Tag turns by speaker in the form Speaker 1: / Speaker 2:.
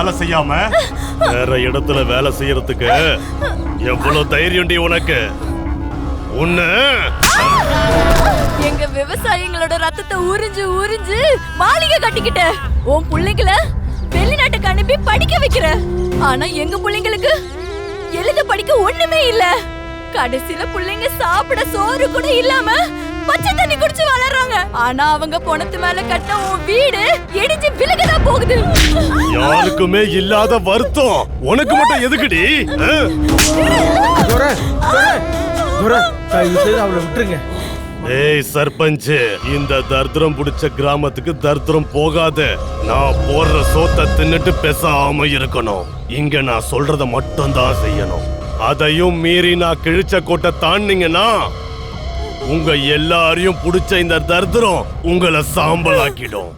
Speaker 1: வேலை செய்யாம வேற இடத்துல வேலை செய்யறதுக்கு எவ்வளவு தைரியம்டி உனக்கு? உன்ன
Speaker 2: எங்க விவசாயிகளோட ரத்தத்தை உறிஞ்சு உறிஞ்சு மாளிகை கட்டிக்கிட்ட உன் பிள்ளைங்கள வெளிநாட்டுக்கு அனுப்பி படிக்க வைக்கிற. ஆனா எங்க பிள்ளைங்களுக்கு எழுத படிக்க ஒண்ணுமே இல்ல. கடைசியில பிள்ளைங்க சாப்பிட சோறு கூட இல்லாம பச்சை தண்ணி குடிச்சு வளர்றாங்க. ஆனா அவங்க பணத்து மேல கட்ட உன் வீடு இடிஞ்சு விலகதான் போகுது.
Speaker 1: யாருக்குமே இல்லாத வருத்தம் உனக்கு மட்டும் எதுக்குடி?
Speaker 3: அவளை விட்டுருங்க.
Speaker 1: ஏய் சர்பஞ்ச், இந்த தர்திரம் புடிச்ச கிராமத்துக்கு தர்திரம் போகாத. நான் போடுற சோத்தை தின்னுட்டு பேசாம இருக்கணும். இங்க நான் சொல்றத மட்டும் தான் செய்யணும். அதையும் மீறி நான் கிழிச்ச கோட்டை தாண்டிங்கன்னா உங்க எல்லாரையும் புடிச்ச இந்த தர்திரம் உங்களை சாம்பலாக்கிடும்.